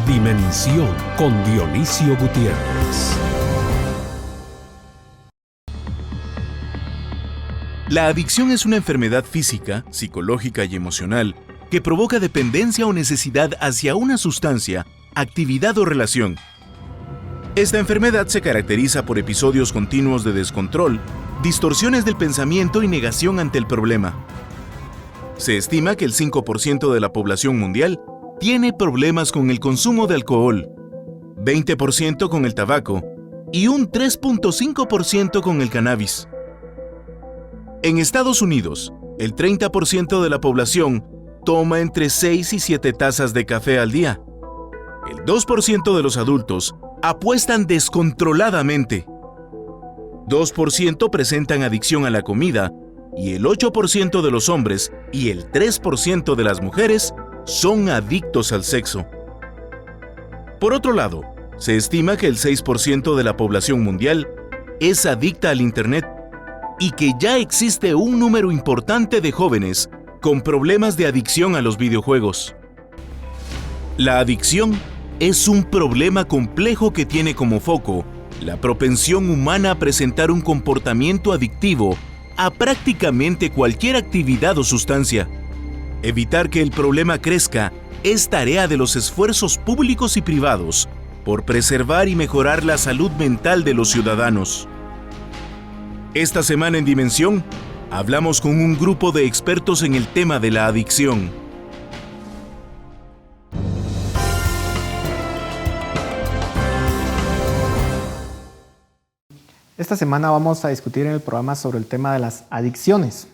Dimensión con Dionisio Gutiérrez. La adicción es una enfermedad física, psicológica y emocional que provoca dependencia o necesidad hacia una sustancia, actividad o relación. Esta enfermedad se caracteriza por episodios continuos de descontrol, distorsiones del pensamiento y negación ante el problema. Se estima que el 5% de la población mundial tiene problemas con el consumo de alcohol, 20% con el tabaco y un 3.5% con el cannabis. En Estados Unidos, el 30% de la población toma entre 6 y 7 tazas de café al día. El 2% de los adultos apuestan descontroladamente. 2% presentan adicción a la comida y el 8% de los hombres y el 3% de las mujeres son adictos al sexo. Por otro lado, se estima que el 6% de la población mundial es adicta al Internet y que ya existe un número importante de jóvenes con problemas de adicción a los videojuegos. La adicción es un problema complejo que tiene como foco la propensión humana a presentar un comportamiento adictivo a prácticamente cualquier actividad o sustancia. Evitar que el problema crezca es tarea de los esfuerzos públicos y privados por preservar y mejorar la salud mental de los ciudadanos. Esta semana en Dimensión, hablamos con un grupo de expertos en el tema de la adicción. Esta semana vamos a discutir en el programa sobre el tema de las adicciones.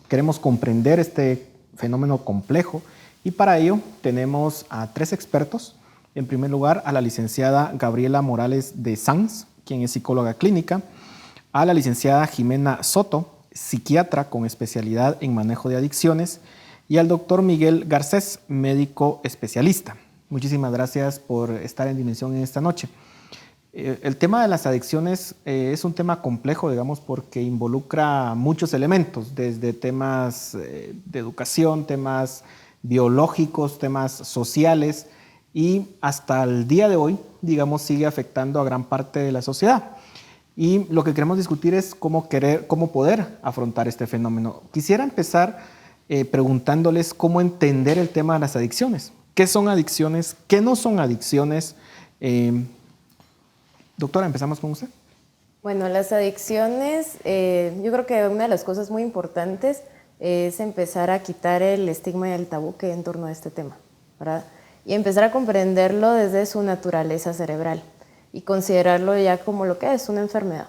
Queremos comprender este fenómeno complejo y para ello tenemos a 3 expertos. En primer lugar, a la licenciada Gabriela Morales de Sanz, quien es psicóloga clínica, a la licenciada Jimena Soto, psiquiatra con especialidad en manejo de adicciones, y al doctor Miguel Garcés, médico especialista. Muchísimas gracias por estar en Dimensión en esta noche. El tema de las adicciones es un tema complejo, digamos, porque involucra muchos elementos, desde temas de educación, temas biológicos, temas sociales, y hasta el día de hoy, digamos, sigue afectando a gran parte de la sociedad. Y lo que queremos discutir es cómo poder afrontar este fenómeno. Quisiera empezar preguntándoles cómo entender el tema de las adicciones. ¿Qué son adicciones? ¿Qué no son adicciones? Doctora, empezamos con usted. Bueno, las adicciones, yo creo que una de las cosas muy importantes es empezar a quitar el estigma y el tabú que hay en torno a este tema, ¿verdad? Y empezar a comprenderlo desde su naturaleza cerebral y considerarlo ya como lo que es una enfermedad.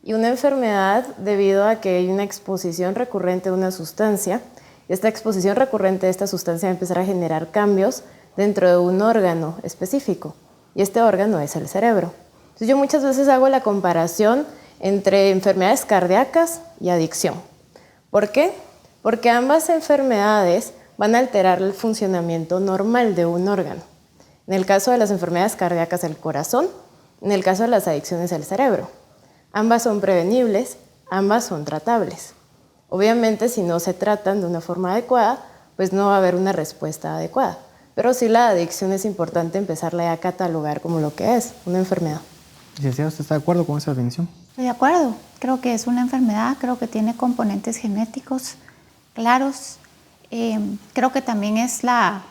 Y una enfermedad debido a que hay una exposición recurrente a una sustancia. Esta exposición recurrente a esta sustancia va a empezar a generar cambios dentro de un órgano específico. Y este órgano es el cerebro. Entonces yo muchas veces hago la comparación entre enfermedades cardíacas y adicción. ¿Por qué? Porque ambas enfermedades van a alterar el funcionamiento normal de un órgano. En el caso de las enfermedades cardíacas, el corazón. En el caso de las adicciones, el cerebro. Ambas son prevenibles, ambas son tratables. Obviamente, si no se tratan de una forma adecuada, pues no va a haber una respuesta adecuada. Pero sí, la adicción es importante empezarla a catalogar como lo que es, una enfermedad. Licenciada, ¿usted está de acuerdo con esa definición? Estoy de acuerdo. Creo que es una enfermedad, creo que tiene componentes genéticos claros. Creo que también es la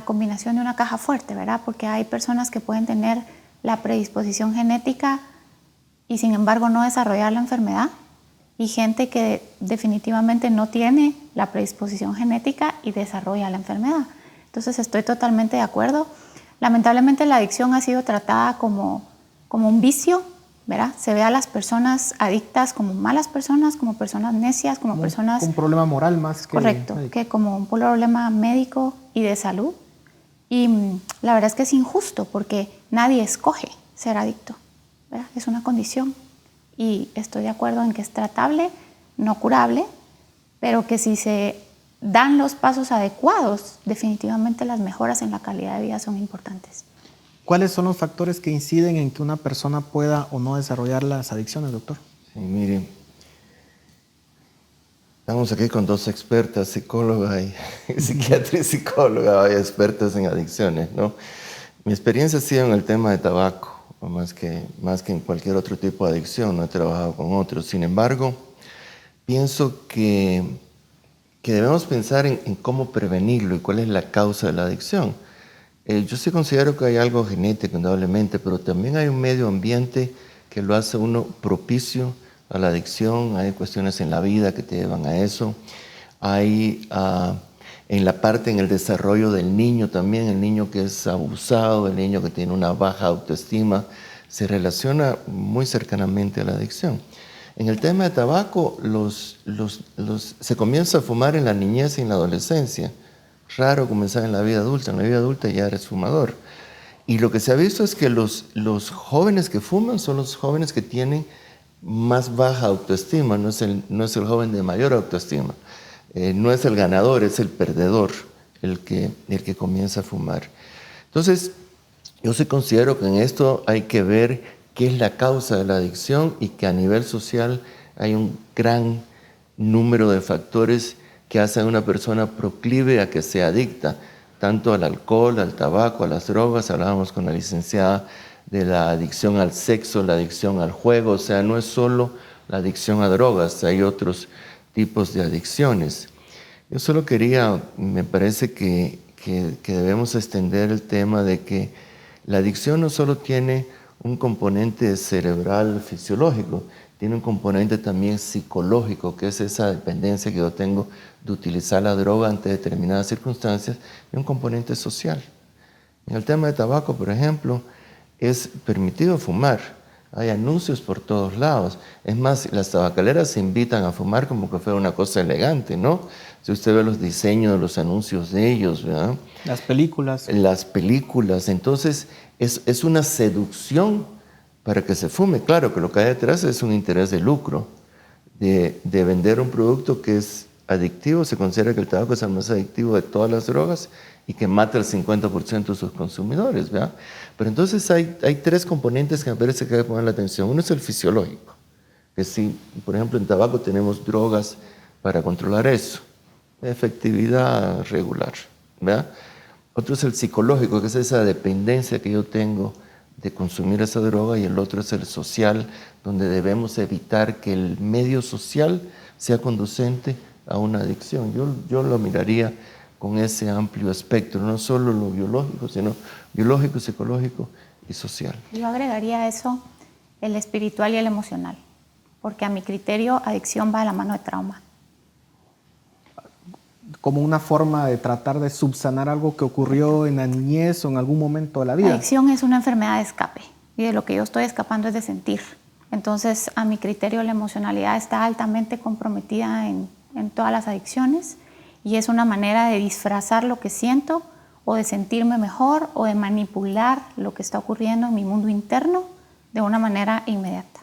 combinación de una caja fuerte, ¿verdad? Porque hay personas que pueden tener la predisposición genética y sin embargo no desarrollar la enfermedad, y gente que definitivamente no tiene la predisposición genética y desarrolla la enfermedad. Entonces estoy totalmente de acuerdo. Lamentablemente la adicción ha sido tratada como un vicio, ¿verdad? Se ve a las personas adictas como malas personas, como personas necias, como personas... Un problema moral más que... Correcto, médico. que como un problema médico y de salud. Y la verdad es que es injusto porque nadie escoge ser adicto, ¿verdad? Es una condición y estoy de acuerdo en que es tratable, no curable, pero que si se dan los pasos adecuados, definitivamente las mejoras en la calidad de vida son importantes. ¿Cuáles son los factores que inciden en que una persona pueda o no desarrollar las adicciones, doctor? Sí, mire, estamos aquí con 2 expertas, psicóloga y psiquiatra y psicóloga, expertas en adicciones, ¿no? Mi experiencia ha sido en el tema de tabaco, o más que en cualquier otro tipo de adicción. No he trabajado con otros. Sin embargo, pienso que debemos pensar en cómo prevenirlo y cuál es la causa de la adicción. Yo sí considero que hay algo genético, indudablemente, pero también hay un medio ambiente que lo hace uno propicio a la adicción. Hay cuestiones en la vida que te llevan a eso. Hay en el desarrollo del niño también, el niño que es abusado, el niño que tiene una baja autoestima, se relaciona muy cercanamente a la adicción. En el tema de tabaco, se comienza a fumar en la niñez y en la adolescencia. Raro comenzar en la vida adulta. En la vida adulta ya eres fumador. Y lo que se ha visto es que los jóvenes que fuman son los jóvenes que tienen más baja autoestima. No es el joven de mayor autoestima. No es el ganador, es el perdedor el que comienza a fumar. Entonces, yo sí considero que en esto hay que ver qué es la causa de la adicción y que a nivel social hay un gran número de factores que hacen a una persona proclive a que sea adicta, tanto al alcohol, al tabaco, a las drogas. Hablábamos con la licenciada de la adicción al sexo, la adicción al juego. O sea, no es solo la adicción a drogas, hay otros tipos de adicciones. Yo solo me parece que debemos extender el tema de que la adicción no solo tiene un componente cerebral fisiológico, tiene un componente también psicológico, que es esa dependencia que yo tengo de utilizar la droga ante determinadas circunstancias, y un componente social. En el tema de tabaco, por ejemplo, es permitido fumar. Hay anuncios por todos lados. Es más, las tabacaleras se invitan a fumar como que fuera una cosa elegante, ¿no? Si usted ve los diseños de los anuncios de ellos, ¿verdad? Las películas. Las películas. Entonces, es una seducción para que se fume. Claro que lo que hay detrás es un interés de lucro, de vender un producto que es adictivo. Se considera que el tabaco es el más adictivo de todas las drogas y que mata al 50% de sus consumidores, ¿verdad? Pero entonces hay tres componentes que me parece que hay que poner la atención. Uno es el fisiológico, que si, por ejemplo, en tabaco tenemos drogas para controlar eso, efectividad regular, ¿verdad? Otro es el psicológico, que es esa dependencia que yo tengo de consumir esa droga, y el otro es el social, donde debemos evitar que el medio social sea conducente a una adicción. Yo lo miraría con ese amplio espectro, no solo lo biológico, sino biológico, psicológico y social. Yo agregaría a eso el espiritual y el emocional, porque a mi criterio adicción va de la mano de trauma. Como una forma de tratar de subsanar algo que ocurrió en la niñez o en algún momento de la vida. La adicción es una enfermedad de escape, y de lo que yo estoy escapando es de sentir. Entonces, a mi criterio, la emocionalidad está altamente comprometida en todas las adicciones, y es una manera de disfrazar lo que siento, o de sentirme mejor, o de manipular lo que está ocurriendo en mi mundo interno de una manera inmediata.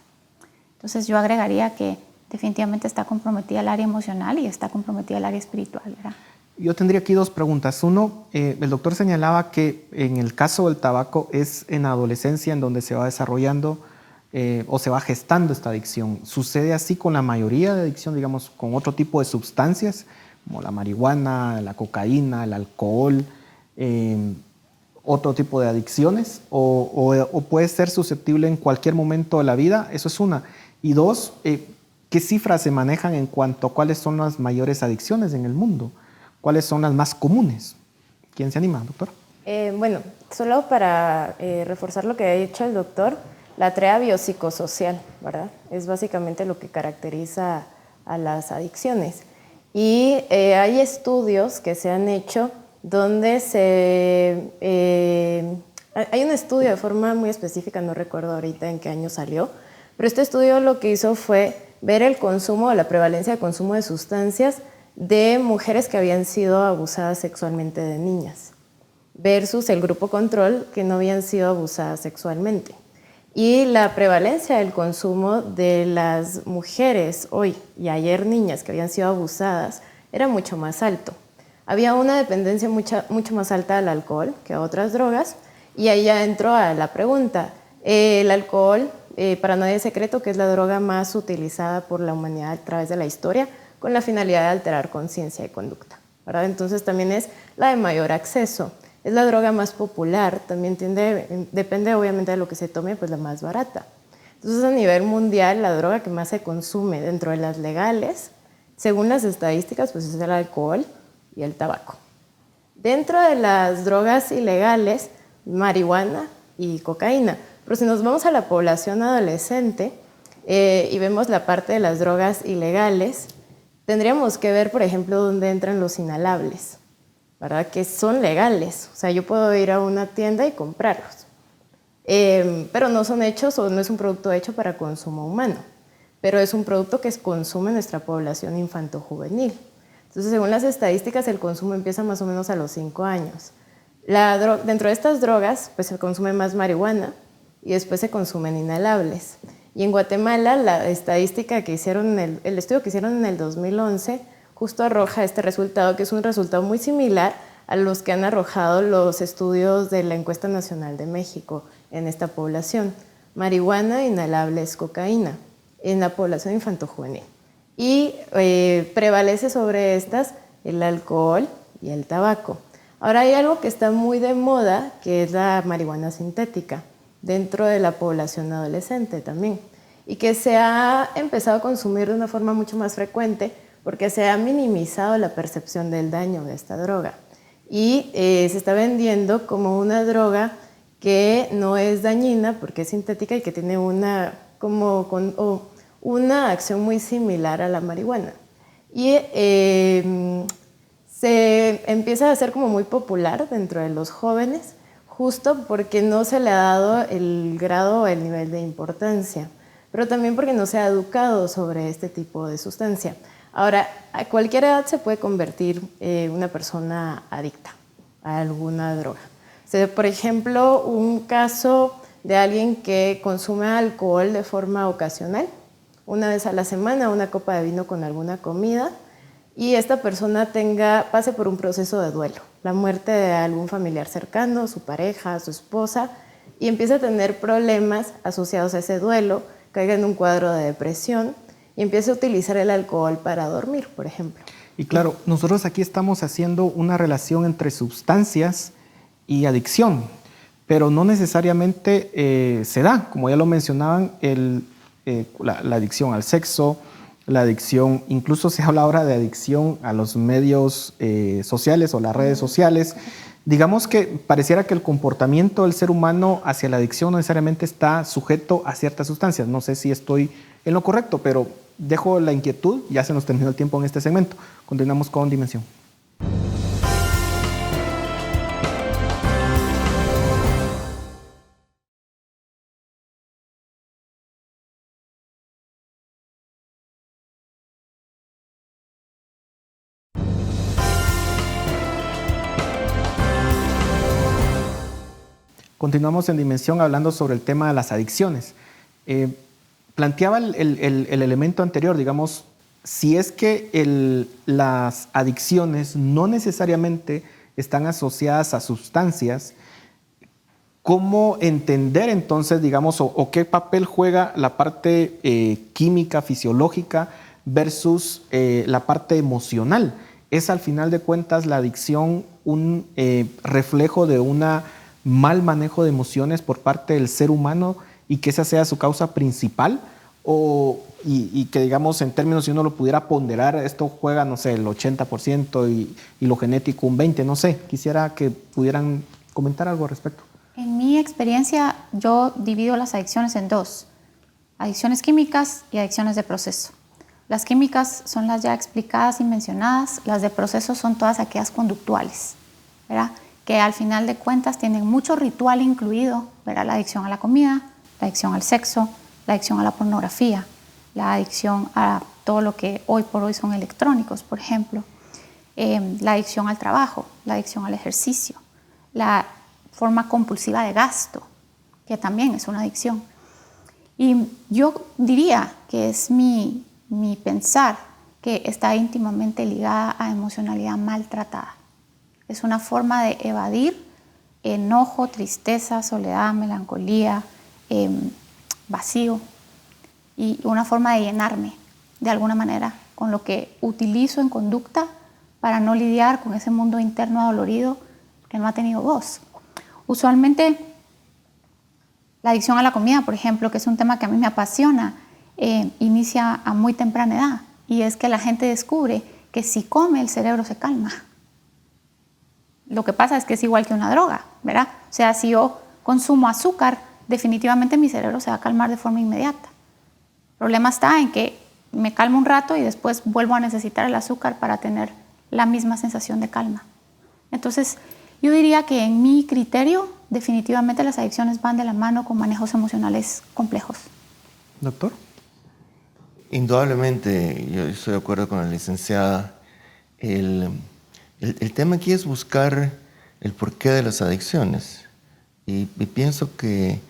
Entonces yo agregaría que definitivamente está comprometida el área emocional y está comprometida el área espiritual, ¿verdad? Yo tendría aquí dos preguntas. Uno, el doctor señalaba que en el caso del tabaco es en la adolescencia en donde se va desarrollando o se va gestando esta adicción. ¿Sucede así con la mayoría de adicción, digamos, con otro tipo de sustancias, como la marihuana, la cocaína, el alcohol, otro tipo de adicciones? ¿O puede ser susceptible en cualquier momento de la vida? Eso es una. Y dos, ¿qué cifras se manejan en cuanto a cuáles son las mayores adicciones en el mundo? ¿Cuáles son las más comunes? ¿Quién se anima, doctor? Bueno, solo para reforzar lo que ha dicho el doctor, la tarea biopsicosocial, ¿verdad? Es básicamente lo que caracteriza a las adicciones. Y hay estudios que se han hecho donde hay un estudio de forma muy específica, no recuerdo ahorita en qué año salió, pero este estudio lo que hizo fue ver el consumo o la prevalencia de consumo de sustancias de mujeres que habían sido abusadas sexualmente de niñas versus el grupo control que no habían sido abusadas sexualmente. Y la prevalencia del consumo de las mujeres hoy y ayer niñas que habían sido abusadas era mucho más alto. Había una dependencia mucho más alta al alcohol que a otras drogas, y ahí ya entró a la pregunta. El alcohol, para nadie es secreto que es la droga más utilizada por la humanidad a través de la historia, con la finalidad de alterar conciencia y conducta, ¿verdad? Entonces también es la de mayor acceso. es la droga más popular, también depende obviamente de lo que se tome, pues la más barata. Entonces, a nivel mundial, la droga que más se consume dentro de las legales, según las estadísticas, pues es el alcohol y el tabaco. Dentro de las drogas ilegales, marihuana y cocaína. Pero si nos vamos a la población adolescente y vemos la parte de las drogas ilegales, tendríamos que ver, por ejemplo, dónde entran los inhalables, ¿verdad? Que son legales. O sea, yo puedo ir a una tienda y comprarlos. Pero no son hechos o no es un producto hecho para consumo humano, pero es un producto que consume nuestra población infanto-juvenil. Entonces, según las estadísticas, el consumo empieza más o menos a los 5 años. Dentro de estas drogas, pues se consume más marihuana y después se consumen inhalables. Y en Guatemala, la estadística que hicieron, el estudio que hicieron en el 2011, justo arroja este resultado, que es un resultado muy similar a los que han arrojado los estudios de la Encuesta Nacional de México en esta población. Marihuana, inhalables, cocaína, en la población infanto-juvenil. Y prevalece sobre estas el alcohol y el tabaco. Ahora hay algo que está muy de moda, que es la marihuana sintética, dentro de la población adolescente también, y que se ha empezado a consumir de una forma mucho más frecuente porque se ha minimizado la percepción del daño de esta droga. Y se está vendiendo como una droga que no es dañina porque es sintética y que tiene una acción muy similar a la marihuana. Y se empieza a hacer como muy popular dentro de los jóvenes, justo porque no se le ha dado el grado o el nivel de importancia, pero también porque no se ha educado sobre este tipo de sustancia. Ahora, a cualquier edad se puede convertir una persona adicta a alguna droga. O sea, por ejemplo, un caso de alguien que consume alcohol de forma ocasional, una vez a la semana, una copa de vino con alguna comida, y esta persona pase por un proceso de duelo, la muerte de algún familiar cercano, su pareja, su esposa, y empieza a tener problemas asociados a ese duelo, caiga en un cuadro de depresión y empieza a utilizar el alcohol para dormir, por ejemplo. Y claro, nosotros aquí estamos haciendo una relación entre sustancias y adicción, pero no necesariamente se da, como ya lo mencionaban, la adicción al sexo, la adicción, incluso se habla ahora de adicción a los medios sociales o las redes sociales. Digamos que pareciera que el comportamiento del ser humano hacia la adicción no necesariamente está sujeto a ciertas sustancias. No sé si estoy en lo correcto, pero dejo la inquietud, ya se nos terminó el tiempo en este segmento. Continuamos con Dimensión. Continuamos en Dimensión hablando sobre el tema de las adicciones. Planteaba el elemento anterior, digamos, si es que las adicciones no necesariamente están asociadas a sustancias, ¿cómo entender entonces, digamos, o qué papel juega la parte química, fisiológica versus la parte emocional? ¿Es al final de cuentas la adicción un reflejo de un mal manejo de emociones por parte del ser humano y que esa sea su causa principal? Y que, digamos, en términos, si uno lo pudiera ponderar, esto juega, no sé, el 80% y lo genético un 20%, no sé. Quisiera que pudieran comentar algo al respecto. En mi experiencia, yo divido las adicciones en dos: adicciones químicas y adicciones de proceso. Las químicas son las ya explicadas y mencionadas, las de proceso son todas aquellas conductuales, ¿verdad?, que al final de cuentas tienen mucho ritual incluido, ¿verdad? La adicción a la comida, la adicción al sexo, la adicción a la pornografía, la adicción a todo lo que hoy por hoy son electrónicos, por ejemplo, la adicción al trabajo, la adicción al ejercicio, la forma compulsiva de gasto, que también es una adicción. Y yo diría que es mi pensar que está íntimamente ligada a emocionalidad maltratada. Es una forma de evadir enojo, tristeza, soledad, melancolía, vacío, y una forma de llenarme de alguna manera con lo que utilizo en conducta para no lidiar con ese mundo interno adolorido porque no ha tenido voz. Usualmente, la adicción a la comida, por ejemplo, que es un tema que a mí me apasiona, inicia a muy temprana edad. Y es que la gente descubre que si come, el cerebro se calma. Lo que pasa es que es igual que una droga, ¿verdad? O sea, si yo consumo azúcar, definitivamente mi cerebro se va a calmar de forma inmediata. El problema está en que me calmo un rato y después vuelvo a necesitar el azúcar para tener la misma sensación de calma. Entonces, yo diría que en mi criterio, definitivamente las adicciones van de la mano con manejos emocionales complejos. Doctor. Indudablemente, yo estoy de acuerdo con la licenciada. El tema aquí es buscar el porqué de las adicciones. Y pienso que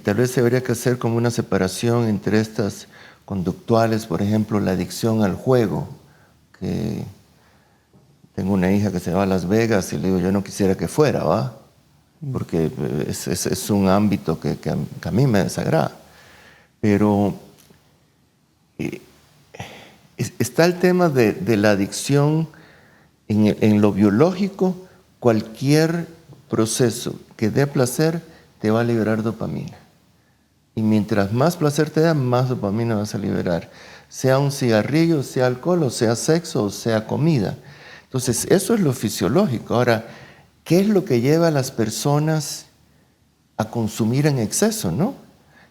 tal vez se habría que hacer como una separación entre estas conductuales, por ejemplo, la adicción al juego, que tengo una hija que se va a Las Vegas y le digo, yo no quisiera que fuera, ¿va? Porque es un ámbito que a mí me desagrada. Pero está el tema de la adicción en lo biológico. Cualquier proceso que dé placer te va a liberar dopamina. Y mientras más placer te da, más dopamina vas a liberar. Sea un cigarrillo, sea alcohol, o sea sexo, o sea comida. Entonces, eso es lo fisiológico. Ahora, ¿qué es lo que lleva a las personas a consumir en exceso, no?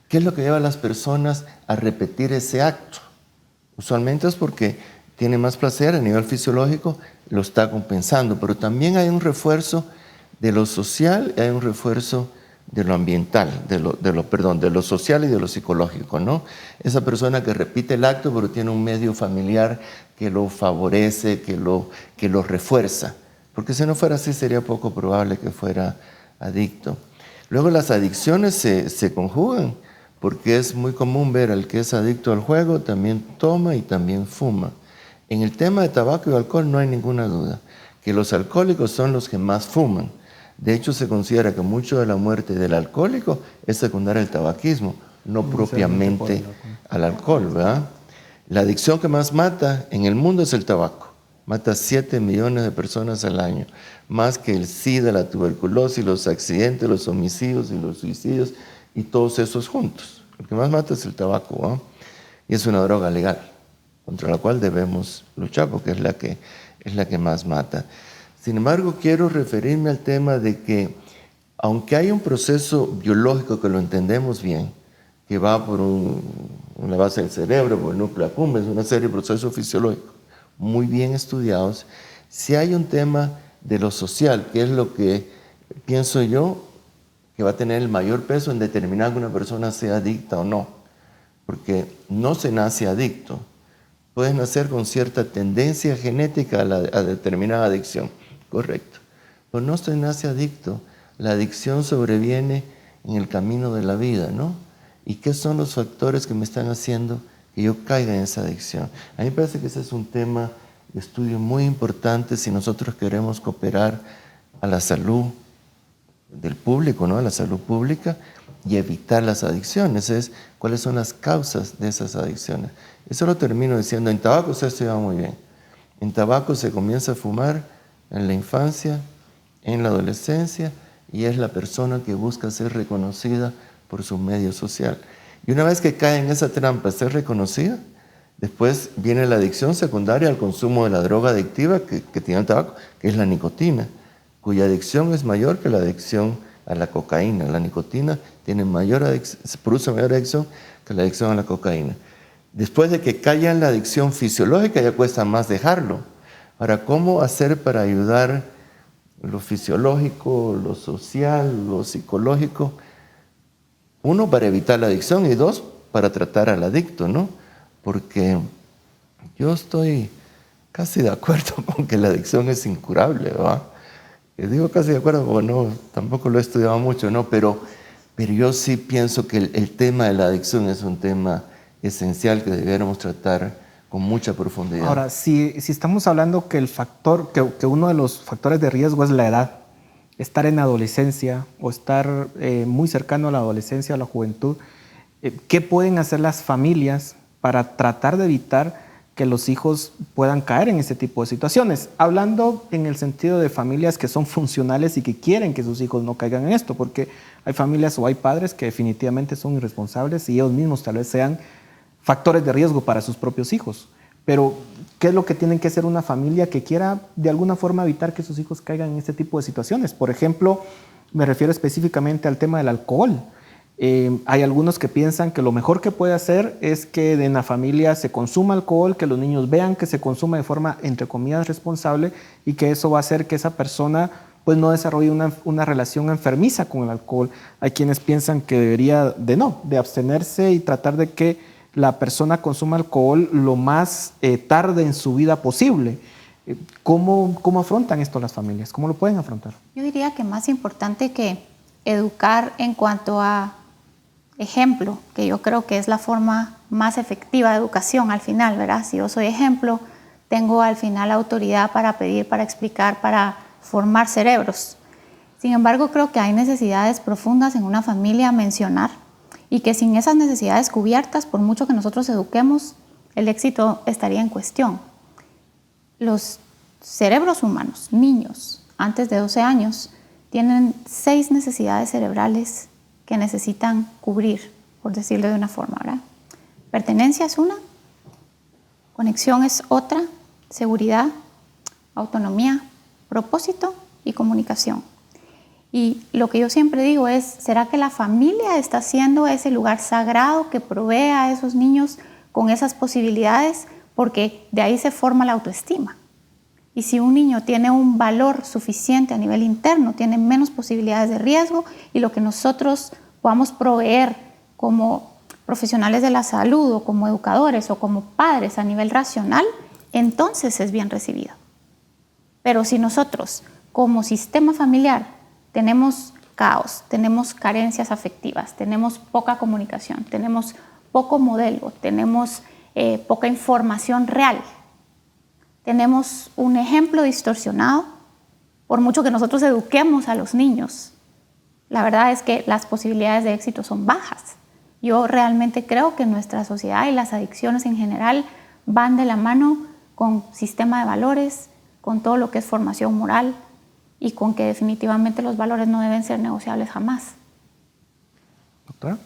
¿Qué es lo que lleva a las personas a repetir ese acto? Usualmente es porque tiene más placer a nivel fisiológico, lo está compensando, pero también hay un refuerzo de lo social y hay un refuerzo de lo ambiental, de lo social y de lo psicológico, ¿no? Esa persona que repite el acto pero tiene un medio familiar que lo favorece, que lo refuerza, porque si no fuera así sería poco probable que fuera adicto. Luego las adicciones se conjugan, porque es muy común ver al que es adicto al juego también toma y también fuma. En el tema de tabaco y alcohol no hay ninguna duda, que los alcohólicos son los que más fuman. De hecho, se considera que mucho de la muerte del alcohólico es secundaria al tabaquismo, no propiamente al alcohol, ¿verdad? La adicción que más mata en el mundo es el tabaco. Mata 7 millones de personas al año, más que el SIDA, la tuberculosis, los accidentes, los homicidios y los suicidios y todos esos juntos. Lo que más mata es el tabaco, ¿verdad? Y es una droga legal, contra la cual debemos luchar porque es la que más mata. Sin embargo, quiero referirme al tema de que, aunque hay un proceso biológico que lo entendemos bien, que va por una base del cerebro, por el núcleo accumbens, una serie de procesos fisiológicos muy bien estudiados, sí hay un tema de lo social, que es lo que pienso yo que va a tener el mayor peso en determinar que una persona sea adicta o no, porque no se nace adicto. Puedes nacer con cierta tendencia genética a determinada adicción. Correcto. Pero no se nace adicto. La adicción sobreviene en el camino de la vida, ¿no? ¿Y qué son los factores que me están haciendo que yo caiga en esa adicción? A mí me parece que ese es un tema de estudio muy importante si nosotros queremos cooperar a la salud del público, ¿no? A la salud pública y evitar las adicciones. Es cuáles son las causas de esas adicciones. Eso lo termino diciendo. En tabaco se ha estudiado muy bien. En tabaco se comienza a fumar en la infancia, en la adolescencia, y es la persona que busca ser reconocida por su medio social. Y una vez que cae en esa trampa, ser reconocida, después viene la adicción secundaria al consumo de la droga adictiva que tiene el tabaco, que es la nicotina, cuya adicción es mayor que la adicción a la cocaína. La nicotina produce mayor adicción que la adicción a la cocaína. Después de que cae en la adicción fisiológica, ya cuesta más dejarlo. Ahora, ¿cómo hacer para ayudar lo fisiológico, lo social, lo psicológico? Uno, para evitar la adicción, y dos, para tratar al adicto, ¿no? Porque yo estoy casi de acuerdo con que la adicción es incurable, ¿verdad? Digo casi de acuerdo porque no, tampoco lo he estudiado mucho, ¿no? Pero yo sí pienso que el tema de la adicción es un tema esencial que debiéramos tratar con mucha profundidad. Ahora, si estamos hablando que que uno de los factores de riesgo es la edad, estar en adolescencia o estar muy cercano a la adolescencia, a la juventud, ¿qué pueden hacer las familias para tratar de evitar que los hijos puedan caer en este tipo de situaciones. Hablando en el sentido de familias que son funcionales y que quieren que sus hijos no caigan en esto, porque hay familias o hay padres que definitivamente son irresponsables y ellos mismos tal vez sean factores de riesgo para sus propios hijos. Pero, ¿qué es lo que tiene que hacer una familia que quiera de alguna forma evitar que sus hijos caigan en este tipo de situaciones? Por ejemplo, me refiero específicamente al tema del alcohol. Hay algunos que piensan que lo mejor que puede hacer es que en la familia se consuma alcohol, que los niños vean que se consume de forma, entre comillas, responsable, y que eso va a hacer que esa persona pues no desarrolle una relación enfermiza con el alcohol. Hay quienes piensan que debería de abstenerse y tratar de que la persona consuma alcohol lo más tarde en su vida posible. ¿Cómo afrontan esto las familias? ¿Cómo lo pueden afrontar? Yo diría que más importante que educar en cuanto a ejemplo, que yo creo que es la forma más efectiva de educación al final, ¿verdad? Si yo soy ejemplo, tengo al final autoridad para pedir, para explicar, para formar cerebros. Sin embargo, creo que hay necesidades profundas en una familia a mencionar y que sin esas necesidades cubiertas, por mucho que nosotros eduquemos, el éxito estaría en cuestión. Los cerebros humanos, niños, antes de 12 años, tienen 6 necesidades cerebrales que necesitan cubrir, por decirlo de una forma, ¿verdad? Pertenencia es una, conexión es otra, seguridad, autonomía, propósito y comunicación. Y lo que yo siempre digo es, ¿será que la familia está siendo ese lugar sagrado que provee a esos niños con esas posibilidades? Porque de ahí se forma la autoestima. Y si un niño tiene un valor suficiente a nivel interno, tiene menos posibilidades de riesgo, y lo que nosotros podamos proveer como profesionales de la salud o como educadores o como padres a nivel racional, entonces es bien recibido. Pero si nosotros como sistema familiar tenemos caos, tenemos carencias afectivas, tenemos poca comunicación, tenemos poco modelo, tenemos poca información real, tenemos un ejemplo distorsionado, por mucho que nosotros eduquemos a los niños, la verdad es que las posibilidades de éxito son bajas. Yo realmente creo que nuestra sociedad y las adicciones en general van de la mano con sistema de valores, con todo lo que es formación moral y con que definitivamente los valores no deben ser negociables jamás. ¿Doctora?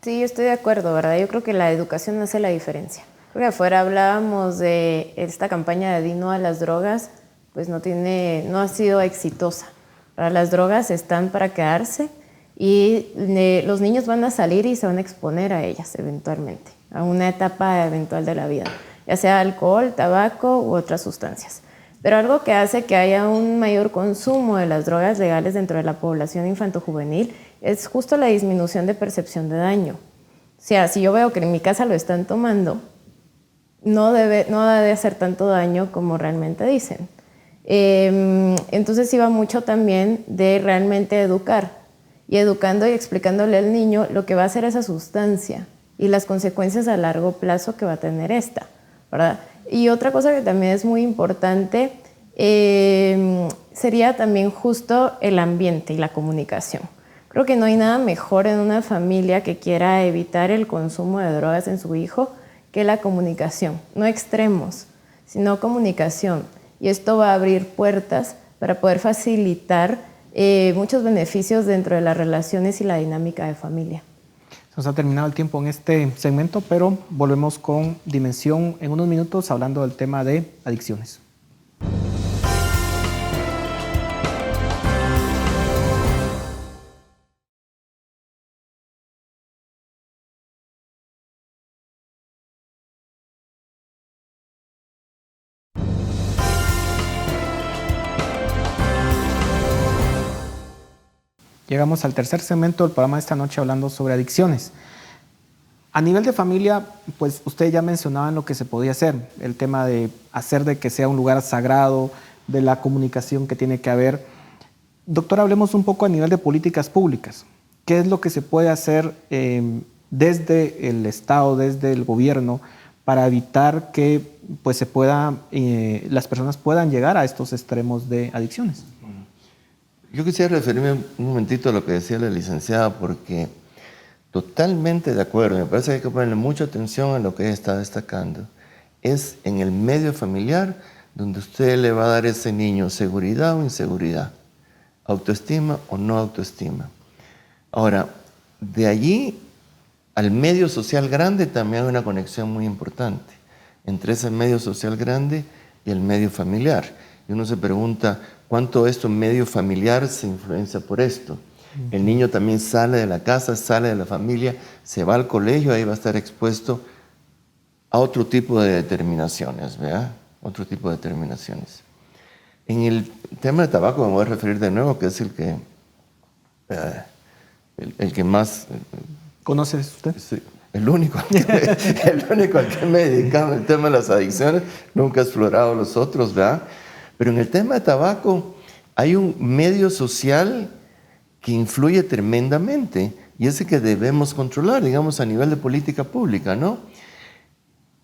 Sí, yo estoy de acuerdo, ¿verdad? Yo creo que la educación hace la diferencia. Porque afuera hablábamos de esta campaña de Di no a las drogas, pues no ha sido exitosa. Las drogas están para quedarse y los niños van a salir y se van a exponer a ellas eventualmente, a una etapa eventual de la vida, ya sea alcohol, tabaco u otras sustancias. Pero algo que hace que haya un mayor consumo de las drogas legales dentro de la población infantojuvenil es justo la disminución de percepción de daño. O sea, si yo veo que en mi casa lo están tomando, no debe hacer tanto daño como realmente dicen. Entonces iba mucho también de realmente educar y educando y explicándole al niño lo que va a hacer esa sustancia y las consecuencias a largo plazo que va a tener esta, ¿verdad? Y otra cosa que también es muy importante sería también justo el ambiente y la comunicación. Creo que no hay nada mejor en una familia que quiera evitar el consumo de drogas en su hijo que la comunicación, no extremos, sino comunicación. Y esto va a abrir puertas para poder facilitar muchos beneficios dentro de las relaciones y la dinámica de familia. Se nos ha terminado el tiempo en este segmento, pero volvemos con Dimensión en unos minutos hablando del tema de adicciones. Llegamos al tercer segmento del programa de esta noche hablando sobre adicciones. A nivel de familia, pues ustedes ya mencionaban lo que se podía hacer, el tema de hacer de que sea un lugar sagrado, de la comunicación que tiene que haber. Doctor, hablemos un poco a nivel de políticas públicas. ¿Qué es lo que se puede hacer desde el Estado, desde el gobierno, para evitar que pues, las personas puedan llegar a estos extremos de adicciones? Yo quisiera referirme un momentito a lo que decía la licenciada, porque totalmente de acuerdo, me parece que hay que ponerle mucha atención a lo que ella está destacando. es en el medio familiar donde usted le va a dar a ese niño seguridad o inseguridad, autoestima o no autoestima. Ahora, de allí al medio social grande también hay una conexión muy importante entre ese medio social grande y el medio familiar. Y uno se pregunta, ¿cuánto esto medio familiar se influencia por esto? El niño también sale de la casa, sale de la familia, se va al colegio, ahí va a estar expuesto a otro tipo de determinaciones, ¿verdad? Otro tipo de determinaciones. En el tema de tabaco me voy a referir de nuevo, que es el que más... ¿Conoce usted? Sí, el único al que me he dedicado en el tema de las adicciones. Nunca he explorado los otros, ¿verdad? Pero en el tema de tabaco hay un medio social que influye tremendamente y ese que debemos controlar, digamos, a nivel de política pública, ¿no?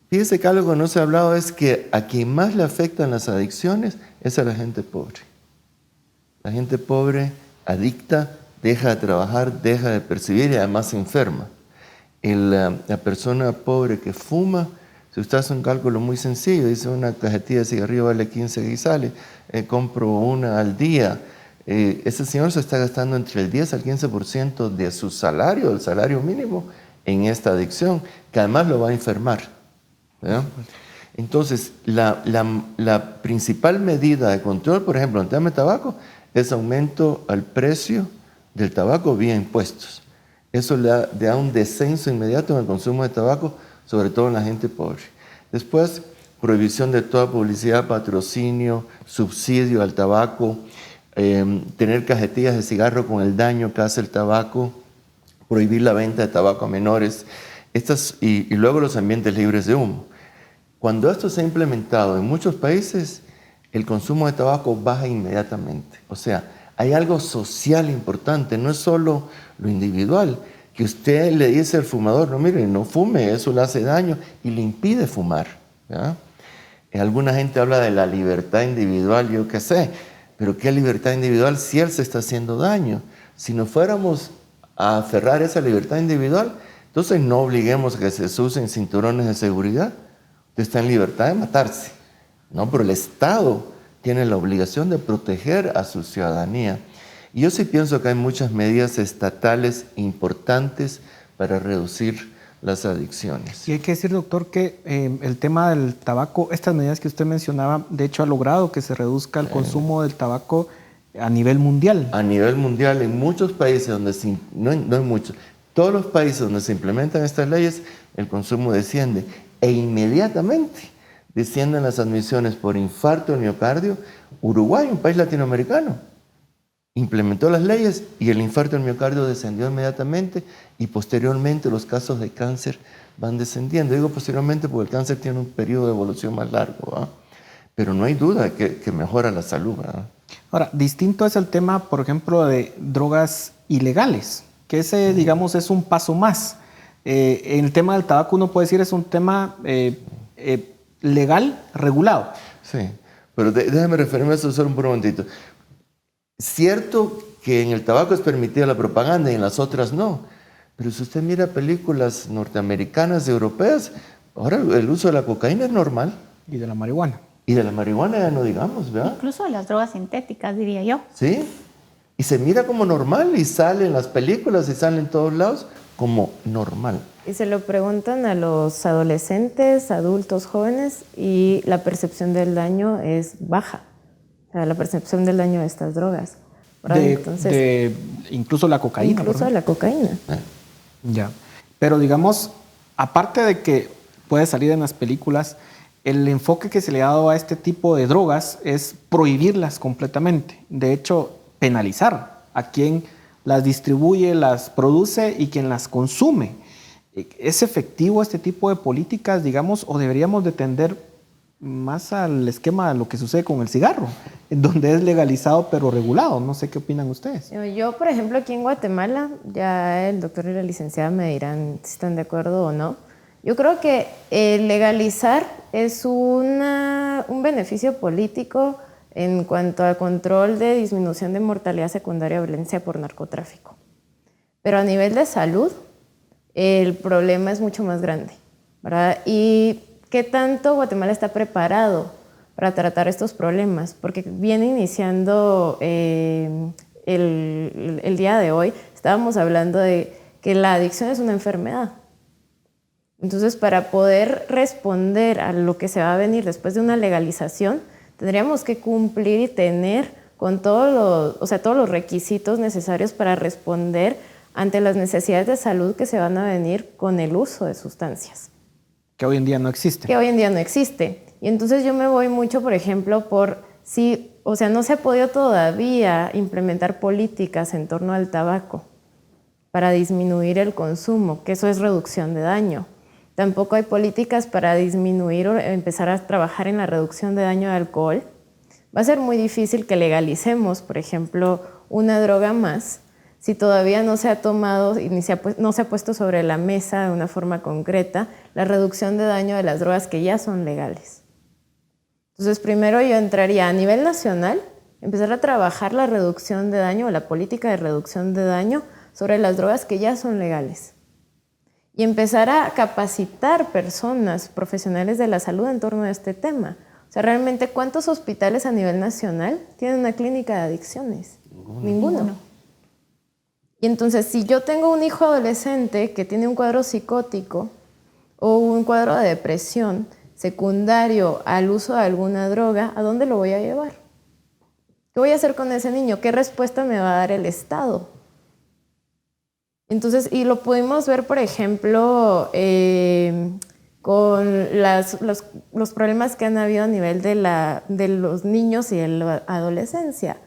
Fíjese que algo que no se ha hablado es que a quien más le afectan las adicciones es a la gente pobre. La gente pobre, adicta, deja de trabajar, deja de percibir y además se enferma. La persona pobre que fuma, si usted hace un cálculo muy sencillo, dice una cajetilla de cigarrillo vale 15 guisales, compro una al día. Ese señor se está gastando entre el 10 al 15% de su salario, el salario mínimo, en esta adicción, que además lo va a enfermar, ¿verdad? Entonces, la principal medida de control, por ejemplo, en el tema de tabaco, es aumento al precio del tabaco vía impuestos. Eso le da un descenso inmediato en el consumo de tabaco, sobre todo en la gente pobre. Después, prohibición de toda publicidad, patrocinio, subsidio al tabaco, tener cajetillas de cigarro con el daño que hace el tabaco, prohibir la venta de tabaco a menores, y luego los ambientes libres de humo. Cuando esto se ha implementado en muchos países, el consumo de tabaco baja inmediatamente. O sea, hay algo social importante, no es solo lo individual, que usted le dice al fumador, no, mire, no fume, eso le hace daño, y le impide fumar, ¿verdad? Alguna gente habla de la libertad individual, yo qué sé, pero ¿qué libertad individual si él se está haciendo daño? Si nos fuéramos a aferrar a esa libertad individual, entonces no obliguemos a que se usen cinturones de seguridad. Usted está en libertad de matarse, ¿no? Pero el Estado tiene la obligación de proteger a su ciudadanía. Y yo sí pienso que hay muchas medidas estatales importantes para reducir las adicciones. Y hay que decir, doctor, que el tema del tabaco, estas medidas que usted mencionaba, de hecho ha logrado que se reduzca el consumo del tabaco a nivel mundial. A nivel mundial, en muchos países donde no en muchos, todos los países donde se implementan estas leyes, el consumo desciende e inmediatamente descienden las admisiones por infarto al miocardio. Uruguay, un país latinoamericano, implementó las leyes y el infarto al miocardio descendió inmediatamente y posteriormente los casos de cáncer van descendiendo. Digo posteriormente porque el cáncer tiene un periodo de evolución más largo, ¿verdad? Pero no hay duda que mejora la salud, ¿verdad? Ahora, distinto es el tema, por ejemplo, de drogas ilegales, que ese, digamos, es un paso más. En el tema del tabaco uno puede decir es un tema legal, regulado. Sí, pero déjame referirme a eso solo un momentito. Cierto que en el tabaco es permitida la propaganda y en las otras no, pero si usted mira películas norteamericanas y europeas, ahora el uso de la cocaína es normal. Y de la marihuana. Y de la marihuana ya no digamos, ¿verdad? Incluso de las drogas sintéticas, diría yo. Sí, y se mira como normal y sale en las películas y sale en todos lados como normal. Y se lo preguntan a los adolescentes, adultos, jóvenes, y la percepción del daño es baja. O sea, la percepción del daño de estas drogas. Incluso la cocaína. Incluso de la cocaína. Ya. Pero digamos, aparte de que puede salir en las películas, el enfoque que se le ha dado a este tipo de drogas es prohibirlas completamente. De hecho, penalizar a quien las distribuye, las produce y quien las consume. ¿Es efectivo este tipo de políticas, digamos, o deberíamos de tender más al esquema de lo que sucede con el cigarro, en donde es legalizado pero regulado? No sé qué opinan ustedes. Yo, por ejemplo, aquí en Guatemala, ya el doctor y la licenciada me dirán si están de acuerdo o no. Yo creo que legalizar es un beneficio político en cuanto al control de disminución de mortalidad secundaria a violencia por narcotráfico. Pero a nivel de salud, el problema es mucho más grande, ¿verdad? Y ¿qué tanto Guatemala está preparado para tratar estos problemas? Porque viene iniciando el día de hoy, estábamos hablando de que la adicción es una enfermedad. Entonces, para poder responder a lo que se va a venir después de una legalización, tendríamos que cumplir y tener con todos los requisitos necesarios para responder ante las necesidades de salud que se van a venir con el uso de sustancias. Que hoy en día no existe. Que hoy en día no existe. Y entonces yo me voy mucho, por ejemplo, no se ha podido todavía implementar políticas en torno al tabaco para disminuir el consumo, que eso es reducción de daño. Tampoco hay políticas para disminuir o empezar a trabajar en la reducción de daño de alcohol. Va a ser muy difícil que legalicemos, por ejemplo, una droga más si todavía no se ha tomado y no se ha puesto sobre la mesa de una forma concreta la reducción de daño de las drogas que ya son legales. Entonces, primero yo entraría a nivel nacional, empezar a trabajar la reducción de daño o la política de reducción de daño sobre las drogas que ya son legales. Y empezar a capacitar personas profesionales de la salud en torno a este tema. O sea, realmente, ¿cuántos hospitales a nivel nacional tienen una clínica de adicciones? Ninguno. Y entonces, si yo tengo un hijo adolescente que tiene un cuadro psicótico o un cuadro de depresión secundario al uso de alguna droga, ¿a dónde lo voy a llevar? ¿Qué voy a hacer con ese niño? ¿Qué respuesta me va a dar el Estado? Entonces, y lo pudimos ver, por ejemplo, con los problemas que han habido a nivel de los niños y de la adolescencia,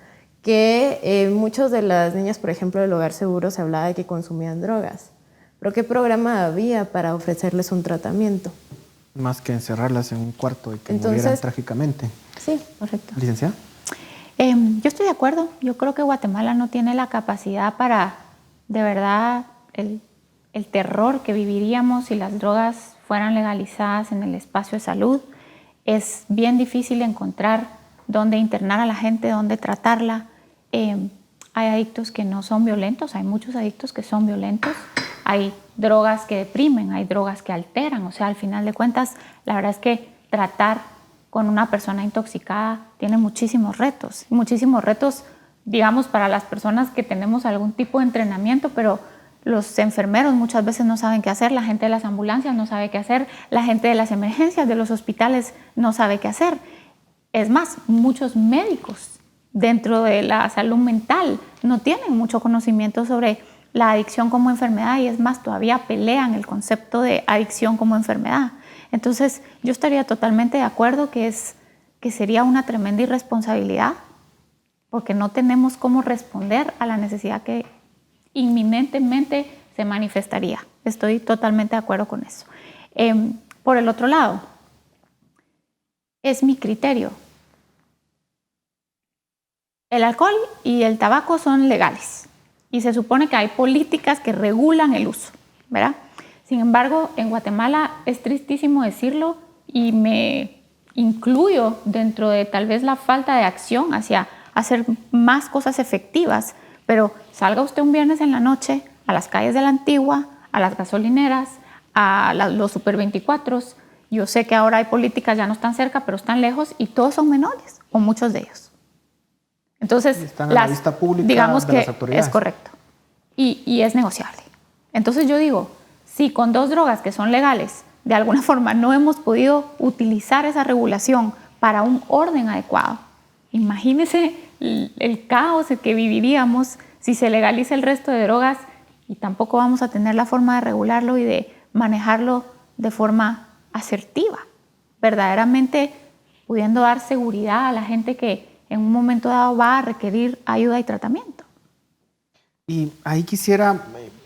que muchos de las niñas, por ejemplo, del Hogar Seguro se hablaba de que consumían drogas. Pero ¿qué programa había para ofrecerles un tratamiento? Más que encerrarlas en un cuarto y que murieran trágicamente. Sí, correcto. ¿Licenciada? Yo estoy de acuerdo. Yo creo que Guatemala no tiene la capacidad para, de verdad, el terror que viviríamos si las drogas fueran legalizadas en el espacio de salud. Es bien difícil encontrar dónde internar a la gente, dónde tratarla. Hay adictos que no son violentos, hay muchos adictos que son violentos. Hay drogas que deprimen, hay drogas que alteran. O sea, al final de cuentas, la verdad es que tratar con una persona intoxicada tiene muchísimos retos, digamos, para las personas que tenemos algún tipo de entrenamiento, pero los enfermeros muchas veces no saben qué hacer, la gente de las ambulancias no sabe qué hacer, la gente de las emergencias de los hospitales no sabe qué hacer. Es más, muchos médicos dentro de la salud mental no tienen mucho conocimiento sobre la adicción como enfermedad y es más, todavía pelean el concepto de adicción como enfermedad. Entonces, yo estaría totalmente de acuerdo que sería una tremenda irresponsabilidad porque no tenemos cómo responder a la necesidad que inminentemente se manifestaría. Estoy totalmente de acuerdo con eso. Por el otro lado, es mi criterio. El alcohol y el tabaco son legales y se supone que hay políticas que regulan el uso, ¿verdad? Sin embargo, en Guatemala es tristísimo decirlo y me incluyo dentro de tal vez la falta de acción hacia hacer más cosas efectivas, pero salga usted un viernes en la noche a las calles de la Antigua, a las gasolineras, a los Super 24. Yo sé que ahora hay políticas, ya no están cerca, pero están lejos y todos son menores, o muchos de ellos. Entonces, están en la vista pública, digamos de que las autoridades. es correcto y es negociable. Entonces yo digo, si con dos drogas que son legales, de alguna forma no hemos podido utilizar esa regulación para un orden adecuado, imagínese el caos que viviríamos si se legaliza el resto de drogas y tampoco vamos a tener la forma de regularlo y de manejarlo de forma asertiva, verdaderamente pudiendo dar seguridad a la gente que en un momento dado va a requerir ayuda y tratamiento. Y ahí quisiera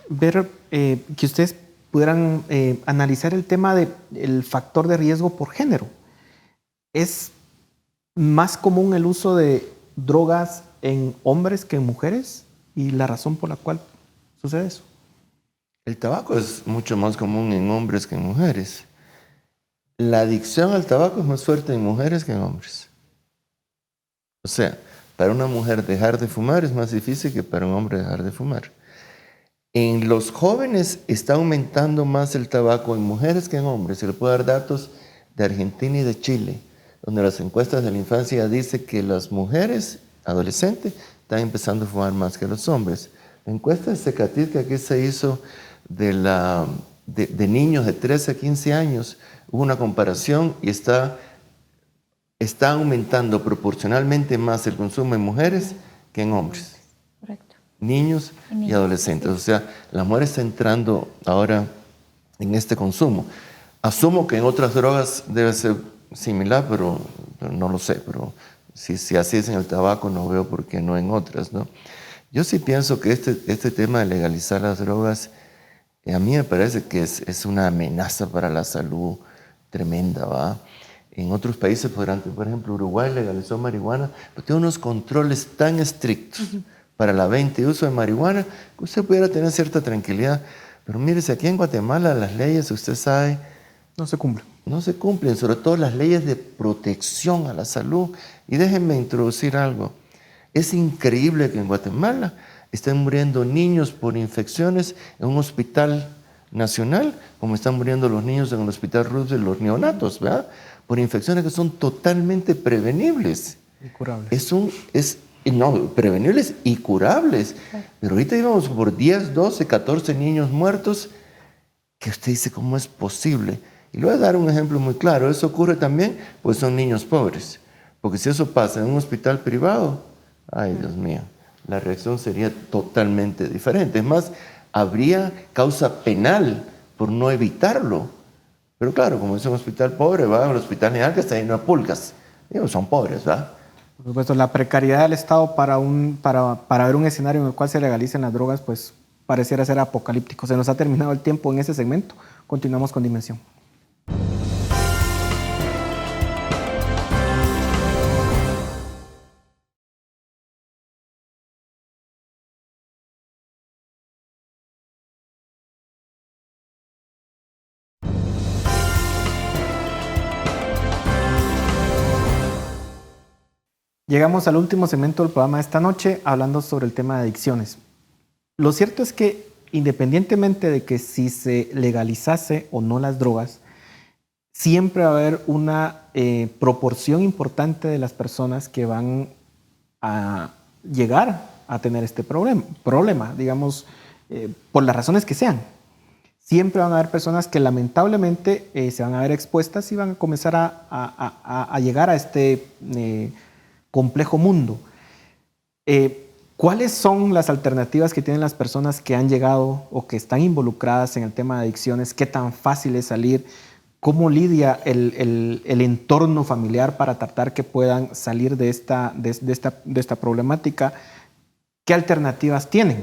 ver que ustedes pudieran analizar el tema del factor de riesgo por género. ¿Es más común el uso de drogas en hombres que en mujeres? ¿Y la razón por la cual sucede eso? El tabaco es mucho más común en hombres que en mujeres. La adicción al tabaco es más fuerte en mujeres que en hombres. O sea, para una mujer dejar de fumar es más difícil que para un hombre dejar de fumar. En los jóvenes está aumentando más el tabaco en mujeres que en hombres. Se le puede dar datos de Argentina y de Chile, donde las encuestas de la infancia dicen que las mujeres adolescentes están empezando a fumar más que los hombres. La encuesta de Cecatit que aquí se hizo de niños de 13 a 15 años, hubo una comparación y está aumentando proporcionalmente más el consumo en mujeres que en hombres. Correcto. Niños y adolescentes. O sea, la mujer está entrando ahora en este consumo. Asumo que en otras drogas debe ser similar, pero no lo sé. Pero si así es en el tabaco, no veo por qué no en otras, ¿no? Yo sí pienso que este tema de legalizar las drogas, a mí me parece que es una amenaza para la salud tremenda, ¿va? En otros países, por ejemplo, Uruguay legalizó marihuana, pero tiene unos controles tan estrictos para la venta y uso de marihuana que usted pudiera tener cierta tranquilidad. Pero mírese, aquí en Guatemala las leyes, usted sabe, No se cumple. no se cumplen, sobre todo las leyes de protección a la salud. Y déjenme introducir algo. Es increíble que en Guatemala estén muriendo niños por infecciones en un hospital nacional, como están muriendo los niños en el hospital Roosevelt, los neonatos, ¿verdad? Por infecciones que son totalmente prevenibles. Incurables. Prevenibles y curables. Pero ahorita íbamos por 10, 12, 14 niños muertos, que usted dice, ¿cómo es posible? Y le voy a dar un ejemplo muy claro. Eso ocurre también, pues son niños pobres. Porque si eso pasa en un hospital privado, ay, Dios mío, la reacción sería totalmente diferente. Es más, habría causa penal por no evitarlo. Pero claro, como es un hospital pobre, va a un hospital general que está lleno de pulgas. Digo, son pobres, ¿verdad? Por supuesto, la precariedad del Estado para ver un escenario en el cual se legalicen las drogas, pues pareciera ser apocalíptico. Se nos ha terminado el tiempo en ese segmento. Continuamos con Dimensión. Llegamos al último segmento del programa de esta noche, hablando sobre el tema de adicciones. Lo cierto es que, independientemente de que si se legalizase o no las drogas, siempre va a haber una proporción importante de las personas que van a llegar a tener este problema, digamos, por las razones que sean. Siempre van a haber personas que lamentablemente se van a ver expuestas y van a comenzar a llegar a este complejo mundo. ¿Cuáles son las alternativas que tienen las personas que han llegado o que están involucradas en el tema de adicciones? ¿Qué tan fácil es salir? ¿Cómo lidia el entorno familiar para tratar que puedan salir de esta problemática? ¿Qué alternativas tienen?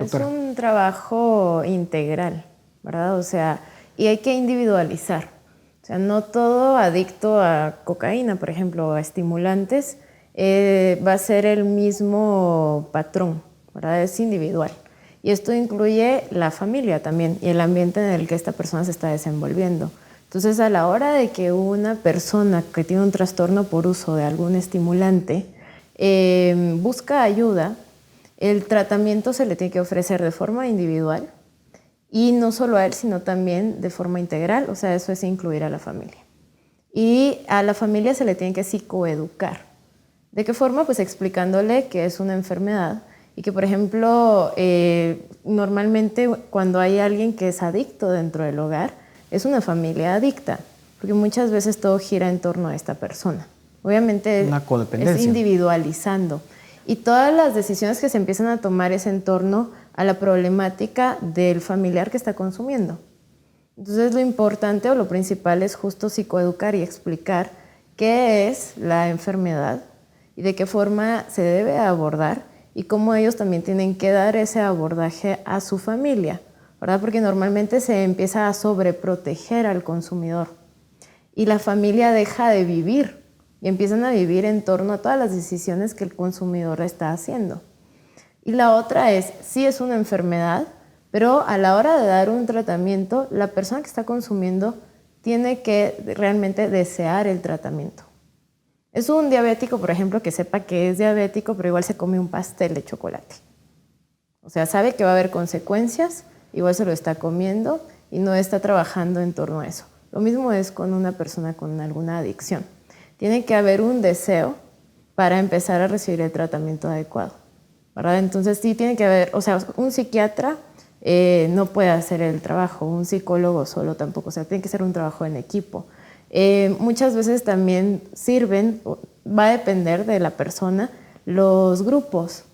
Es un trabajo integral, ¿verdad? O sea, y hay que individualizar. O sea, no todo adicto a cocaína, por ejemplo, o a estimulantes, va a ser el mismo patrón, ¿verdad? Es individual. Y esto incluye la familia también y el ambiente en el que esta persona se está desenvolviendo. Entonces, a la hora de que una persona que tiene un trastorno por uso de algún estimulante busca ayuda, el tratamiento se le tiene que ofrecer de forma individual y no solo a él, sino también de forma integral, o sea, eso es incluir a la familia. Y a la familia se le tiene que psicoeducar. ¿De qué forma? Pues explicándole que es una enfermedad y que, por ejemplo, normalmente cuando hay alguien que es adicto dentro del hogar, es una familia adicta, porque muchas veces todo gira en torno a esta persona. Obviamente una codependencia. Es individualizando. Y todas las decisiones que se empiezan a tomar es en torno a la problemática del familiar que está consumiendo. Entonces lo importante o lo principal es justo psicoeducar y explicar qué es la enfermedad y de qué forma se debe abordar y cómo ellos también tienen que dar ese abordaje a su familia, ¿verdad? Porque normalmente se empieza a sobreproteger al consumidor y la familia deja de vivir y empiezan a vivir en torno a todas las decisiones que el consumidor está haciendo. Y la otra es, sí es una enfermedad, pero a la hora de dar un tratamiento, la persona que está consumiendo tiene que realmente desear el tratamiento. Es un diabético, por ejemplo, que sepa que es diabético, pero igual se come un pastel de chocolate. O sea, sabe que va a haber consecuencias, igual se lo está comiendo y no está trabajando en torno a eso. Lo mismo es con una persona con alguna adicción. Tiene que haber un deseo para empezar a recibir el tratamiento adecuado, ¿verdad? Entonces sí tiene que haber, o sea, un psiquiatra no puede hacer el trabajo, un psicólogo solo tampoco, o sea, tiene que ser un trabajo en equipo. Muchas veces también sirven, va a depender de la persona, los grupos.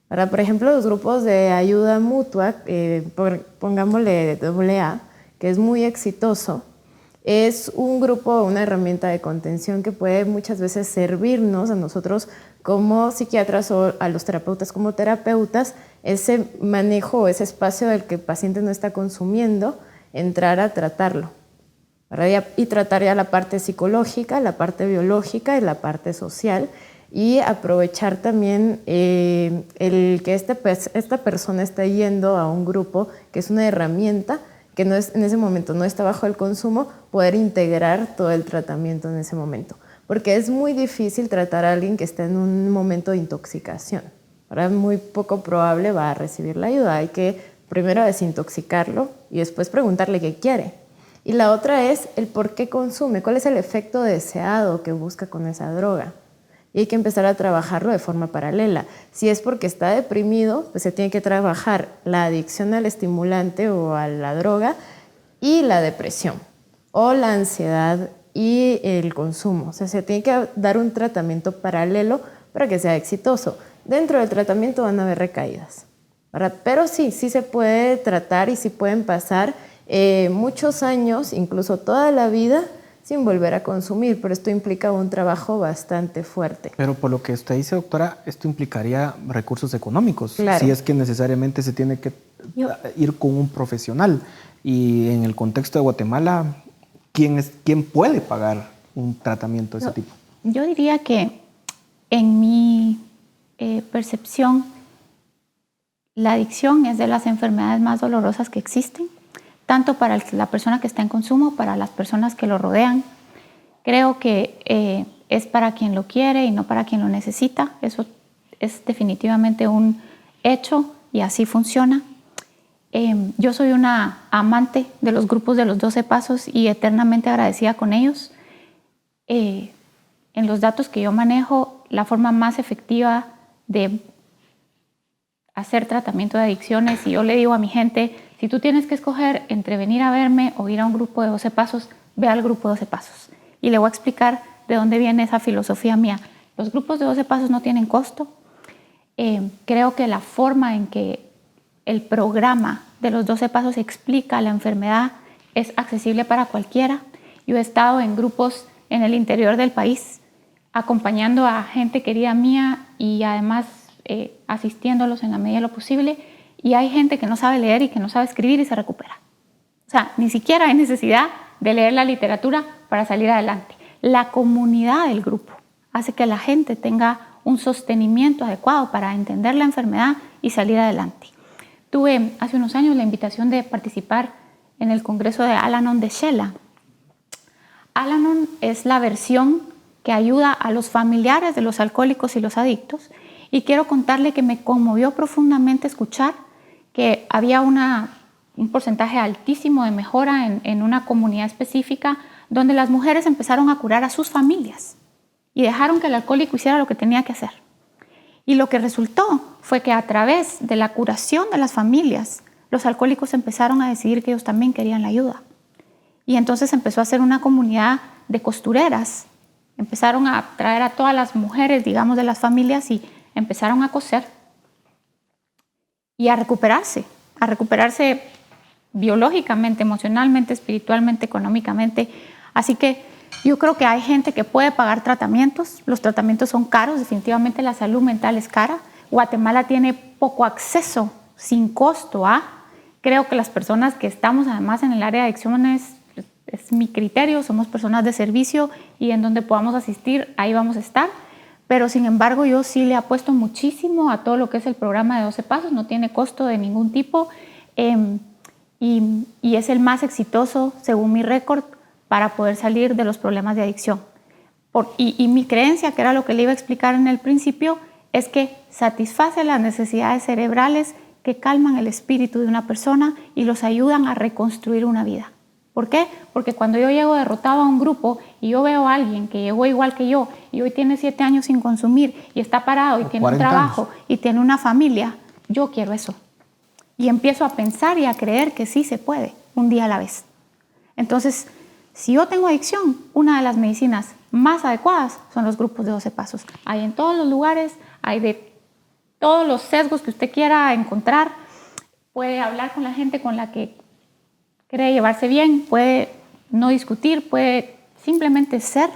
Ahora, por ejemplo, los grupos de ayuda mutua, pongámosle AA, que es muy exitoso, es un grupo, una herramienta de contención que puede muchas veces servirnos a nosotros como psiquiatras o a los terapeutas como terapeutas, ese manejo, ese espacio del que el paciente no está consumiendo, entrar a tratarlo, ¿verdad? Y tratar ya la parte psicológica, la parte biológica y la parte social, y aprovechar también el que esta persona está yendo a un grupo que es una herramienta que no es, en ese momento no está bajo el consumo, poder integrar todo el tratamiento en ese momento. Porque es muy difícil tratar a alguien que está en un momento de intoxicación. Ahora, muy poco probable va a recibir la ayuda. Hay que primero desintoxicarlo y después preguntarle qué quiere. Y la otra es el por qué consume, cuál es el efecto deseado que busca con esa droga. Y hay que empezar a trabajarlo de forma paralela. Si es porque está deprimido, pues se tiene que trabajar la adicción al estimulante o a la droga y la depresión, o la ansiedad y el consumo. O sea, se tiene que dar un tratamiento paralelo para que sea exitoso. Dentro del tratamiento van a haber recaídas, ¿verdad? Pero sí se puede tratar y sí pueden pasar muchos años, incluso toda la vida, sin volver a consumir, pero esto implica un trabajo bastante fuerte. Pero por lo que usted dice, doctora, esto implicaría recursos económicos, claro. Si es que necesariamente se tiene que ir con un profesional. Y en el contexto de Guatemala, ¿quién puede pagar un tratamiento de ese tipo? Yo diría que en mi percepción, la adicción es de las enfermedades más dolorosas que existen, tanto para la persona que está en consumo, para las personas que lo rodean. Creo que es para quien lo quiere y no para quien lo necesita. Eso es definitivamente un hecho y así funciona. Yo soy una amante de los grupos de los 12 pasos y eternamente agradecida con ellos. En los datos que yo manejo, la forma más efectiva de hacer tratamiento de adicciones, y yo le digo a mi gente, si tú tienes que escoger entre venir a verme o ir a un grupo de 12 pasos, ve al grupo de 12 pasos. Y le voy a explicar de dónde viene esa filosofía mía. Los grupos de 12 pasos no tienen costo. Creo que la forma en que el programa de los 12 pasos explica la enfermedad es accesible para cualquiera. Yo he estado en grupos en el interior del país, acompañando a gente querida mía y además asistiéndolos en la medida de lo posible. Y hay gente que no sabe leer y que no sabe escribir y se recupera. O sea, ni siquiera hay necesidad de leer la literatura para salir adelante. La comunidad del grupo hace que la gente tenga un sostenimiento adecuado para entender la enfermedad y salir adelante. Tuve hace unos años la invitación de participar en el congreso de Al-Anon de Shela. Al-Anon es la versión que ayuda a los familiares de los alcohólicos y los adictos. Y quiero contarle que me conmovió profundamente escuchar que había un porcentaje altísimo de mejora en una comunidad específica donde las mujeres empezaron a curar a sus familias y dejaron que el alcohólico hiciera lo que tenía que hacer. Y lo que resultó fue que a través de la curación de las familias, los alcohólicos empezaron a decidir que ellos también querían la ayuda. Y entonces empezó a ser una comunidad de costureras. Empezaron a traer a todas las mujeres, digamos, de las familias y empezaron a coser y a recuperarse biológicamente, emocionalmente, espiritualmente, económicamente. Así que yo creo que hay gente que puede pagar tratamientos. Los tratamientos son caros, definitivamente la salud mental es cara. Guatemala tiene poco acceso sin costo a. Creo que las personas que estamos además en el área de adicciones, es mi criterio, somos personas de servicio y en donde podamos asistir, ahí vamos a estar. Pero sin embargo yo sí le apuesto muchísimo a todo lo que es el programa de 12 pasos, no tiene costo de ningún tipo y es el más exitoso según mi récord para poder salir de los problemas de adicción. Y mi creencia, que era lo que le iba a explicar en el principio, es que satisface las necesidades cerebrales que calman el espíritu de una persona y los ayudan a reconstruir una vida. ¿Por qué? Porque cuando yo llego derrotado a un grupo y yo veo a alguien que llegó igual que yo y hoy tiene 7 años sin consumir y está parado y tiene un trabajo y tiene una familia, yo quiero eso. Y empiezo a pensar y a creer que sí se puede, un día a la vez. Entonces, si yo tengo adicción, una de las medicinas más adecuadas son los grupos de 12 pasos. Hay en todos los lugares, hay de todos los sesgos que usted quiera encontrar. Puede hablar con la gente con la que cree llevarse bien, puede no discutir, puede simplemente ser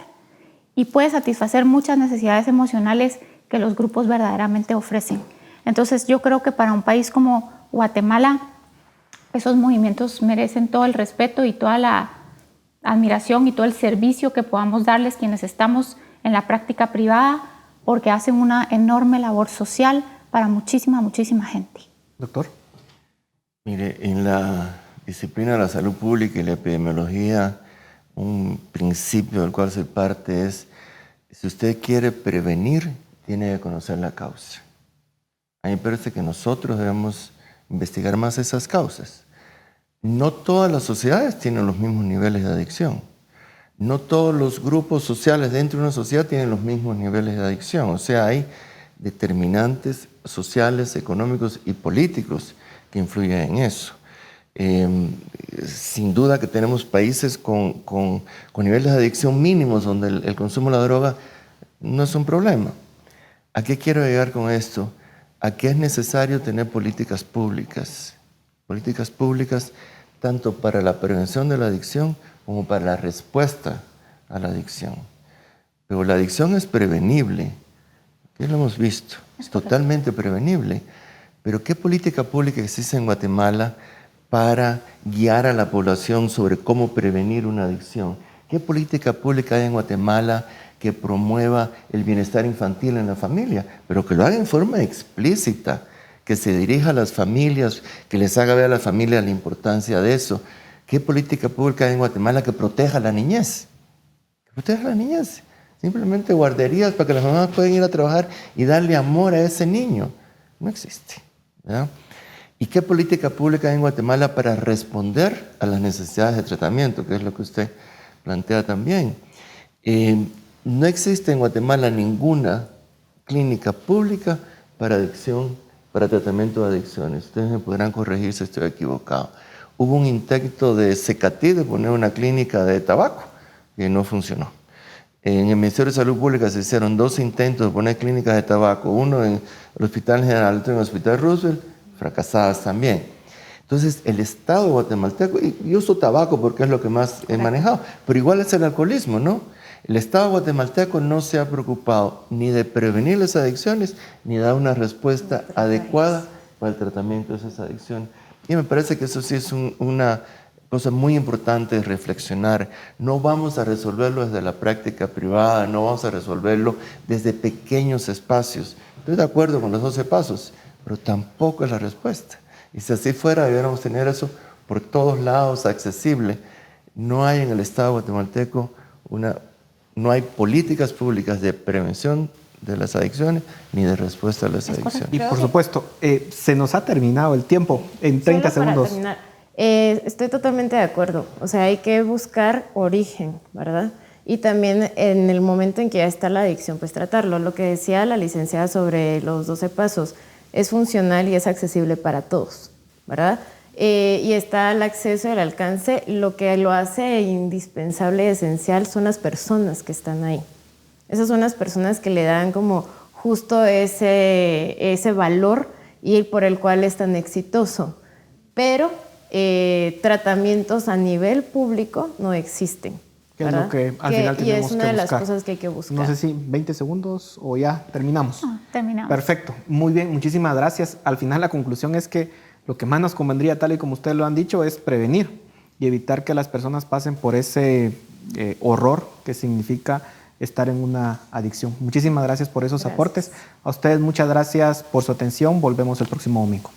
y puede satisfacer muchas necesidades emocionales que los grupos verdaderamente ofrecen. Entonces yo creo que para un país como Guatemala, esos movimientos merecen todo el respeto y toda la admiración y todo el servicio que podamos darles quienes estamos en la práctica privada, porque hacen una enorme labor social para muchísima, muchísima gente. Doctor. Mire, en la disciplina de la salud pública y la epidemiología, un principio del cual se parte es, si usted quiere prevenir, tiene que conocer la causa. A mí me parece que nosotros debemos investigar más esas causas. No todas las sociedades tienen los mismos niveles de adicción. No todos los grupos sociales dentro de una sociedad tienen los mismos niveles de adicción. O sea, hay determinantes sociales, económicos y políticos que influyen en eso. Sin duda que tenemos países con niveles de adicción mínimos donde el consumo de la droga no es un problema. ¿A qué quiero llegar con esto? A que es necesario tener políticas públicas tanto para la prevención de la adicción como para la respuesta a la adicción. Pero la adicción es prevenible, que lo hemos visto, es totalmente prevenible. Pero ¿qué política pública existe en Guatemala para guiar a la población sobre cómo prevenir una adicción? ¿Qué política pública hay en Guatemala que promueva el bienestar infantil en la familia, pero que lo haga en forma explícita, que se dirija a las familias, que les haga ver a las familias la importancia de eso? ¿Qué política pública hay en Guatemala que proteja a la niñez? Que proteja a la niñez. Simplemente guarderías para que las mamás puedan ir a trabajar y darle amor a ese niño. No existe, ¿verdad? ¿Y qué política pública hay en Guatemala para responder a las necesidades de tratamiento, que es lo que usted plantea también? No existe en Guatemala ninguna clínica pública para adicción, para tratamiento de adicciones. Ustedes me podrán corregir si estoy equivocado. Hubo un intento de Secatí de poner una clínica de tabaco que no funcionó. En el Ministerio de Salud Pública se hicieron 2 intentos de poner clínicas de tabaco, uno en el Hospital General, otro en el Hospital Roosevelt, fracasadas también. Entonces, el Estado guatemalteco, y yo uso tabaco porque es lo que más he manejado, pero igual es el alcoholismo, ¿no? El Estado guatemalteco no se ha preocupado ni de prevenir las adicciones, ni de dar una respuesta adecuada para el tratamiento de esas adicciones. Y me parece que eso sí es una cosa muy importante de reflexionar. No vamos a resolverlo desde la práctica privada, no vamos a resolverlo desde pequeños espacios. Estoy de acuerdo con los 12 pasos, pero tampoco es la respuesta. Y si así fuera, deberíamos tener eso por todos lados, accesible. No hay en el Estado guatemalteco no hay políticas públicas de prevención de las adicciones ni de respuesta a las adicciones. Y por supuesto, se nos ha terminado el tiempo en 30 segundos. Para terminar, estoy totalmente de acuerdo. O sea, hay que buscar origen, ¿verdad? Y también en el momento en que ya está la adicción, pues tratarlo. Lo que decía la licenciada sobre los 12 pasos es funcional y es accesible para todos, ¿verdad? Y está el acceso y el alcance. Lo que lo hace indispensable y esencial son las personas que están ahí. Esas son las personas que le dan como justo ese valor y por el cual es tan exitoso. Pero tratamientos a nivel público no existen. Que es lo que al final tenemos que buscar. Y es una de las cosas que hay que buscar. No sé si 20 segundos o ya terminamos. Terminamos. Perfecto, muy bien, muchísimas gracias. Al final la conclusión es que lo que más nos convendría, tal y como ustedes lo han dicho, es prevenir y evitar que las personas pasen por ese horror que significa estar en una adicción. Muchísimas gracias por esos aportes. A ustedes muchas gracias por su atención. Volvemos el próximo domingo.